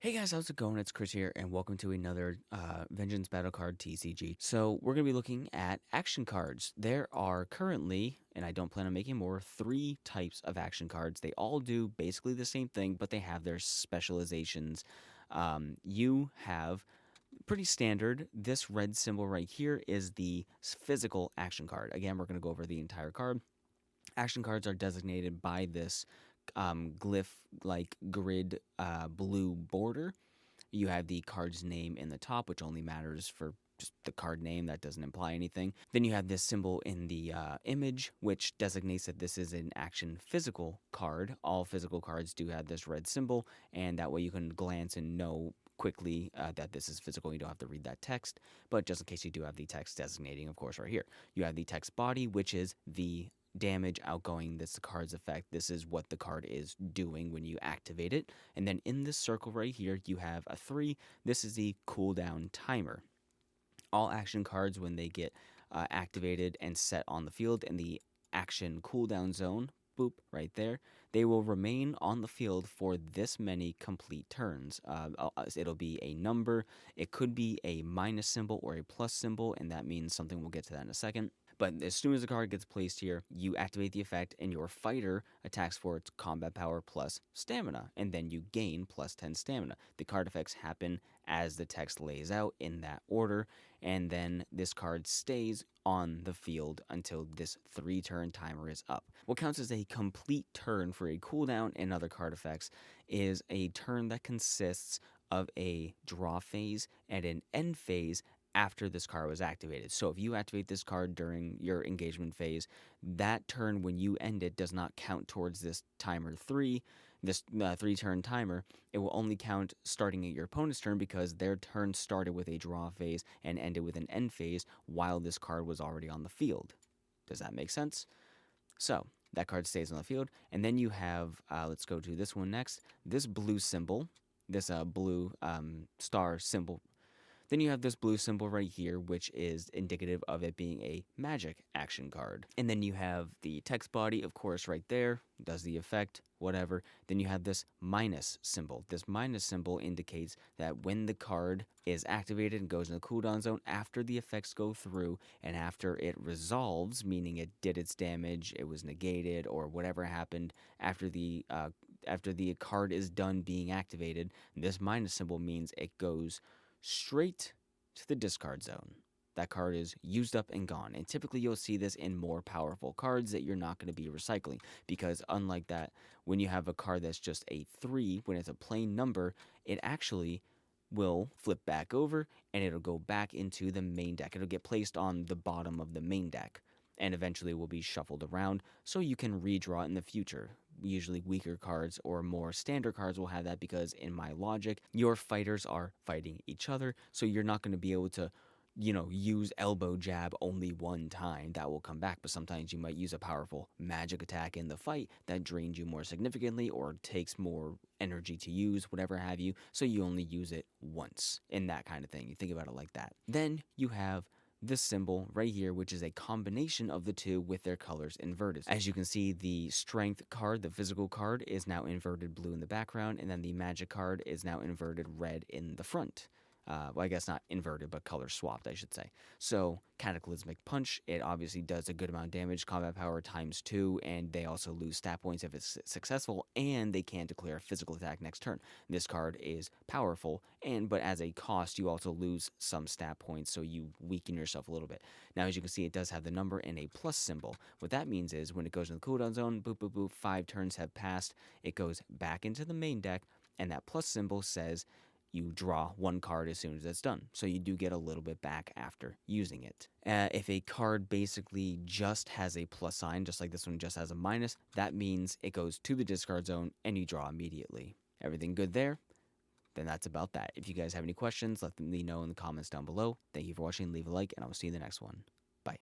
Hey guys, how's it going? It's Chris here, and welcome to another Vengeance Battle Card TCG. So we're going to be looking at action cards. There are currently, and I don't plan on making more, 3 types of action cards. They all do basically the same thing, but they have their specializations. You have pretty standard. This red symbol right here is the physical action card. Again, we're going to go over the entire card. Action cards are designated by this glyph like grid blue border. You have the card's name in the top, which only matters for just the card name. That doesn't imply anything. Then you have this symbol in the image, which designates that this is an action physical card. All physical cards do have this red symbol, and that way you can glance and know quickly that this is physical. You don't have to read that text, but just in case you do have the text designating, of course, right here. You have the text body, which is the damage outgoing. That's the card's effect. This is what the card is doing when you activate it. And then in this circle right here, you have a 3. This is the cooldown timer. All action cards, when they get activated and set on the field in the action cooldown zone, boop, right there, they will remain on the field for this many complete turns. It'll be a number. It could be a minus symbol or a plus symbol, and that means something. We'll get to that in a second. But as soon as the card gets placed here, you activate the effect, and your fighter attacks for its combat power plus stamina, and then you gain plus 10 stamina. The card effects happen as the text lays out in that order, and then this card stays on the field until this 3-turn timer is up. What counts as a complete turn for a cooldown and other card effects is a turn that consists of a draw phase and an end phase after this card was activated. So if you activate this card during your engagement phase, that turn when you end it does not count towards this timer 3, this 3-turn timer. It will only count starting at your opponent's turn because their turn started with a draw phase and ended with an end phase while this card was already on the field. Does that make sense? So that card stays on the field, and then you have, let's go to this one next, this blue symbol, this blue star symbol. Then you have this blue symbol right here, which is indicative of it being a magic action card. And then you have the text body, of course, right there, does the effect, whatever. Then you have this minus symbol. This minus symbol indicates that when the card is activated and goes in the cooldown zone, after the effects go through and after it resolves, meaning it did its damage, it was negated, or whatever happened after the card is done being activated, this minus symbol means it goes straight to the discard zone. That card is used up and gone. And typically you'll see this in more powerful cards that you're not going to be recycling, because unlike that, when you have a card that's just a 3, when it's a plain number, it actually will flip back over and it'll go back into the main deck. It'll get placed on the bottom of the main deck and eventually will be shuffled around so you can redraw it in the future. Usually weaker cards or more standard cards will have that, because in my logic, your fighters are fighting each other, so you're not going to be able to, use elbow jab only one time. That will come back, but sometimes you might use a powerful magic attack in the fight that drains you more significantly or takes more energy to use, whatever have you, so you only use it once, and that kind of thing. You think about it like that. Then you have this symbol right here, which is a combination of the two with their colors inverted. As you can see, the strength card, the physical card, is now inverted blue in the background, and then the magic card is now inverted red in the front. Well, I guess not inverted, but color swapped, I should say. So, Cataclysmic Punch, it obviously does a good amount of damage, combat power ×2, and they also lose stat points if it's successful, and they can declare a physical attack next turn. This card is powerful, but as a cost, you also lose some stat points, so you weaken yourself a little bit. Now, as you can see, it does have the number and a plus symbol. What that means is when it goes in the cooldown zone, boop, boop, boop, 5 turns have passed, it goes back into the main deck, and that plus symbol says you draw 1 card as soon as it's done. So you do get a little bit back after using it. If a card basically just has a plus sign, just like this one just has a minus, that means it goes to the discard zone and you draw immediately. Everything good there? Then that's about that. If you guys have any questions, let me know in the comments down below. Thank you for watching. Leave a like, and I will see you in the next one.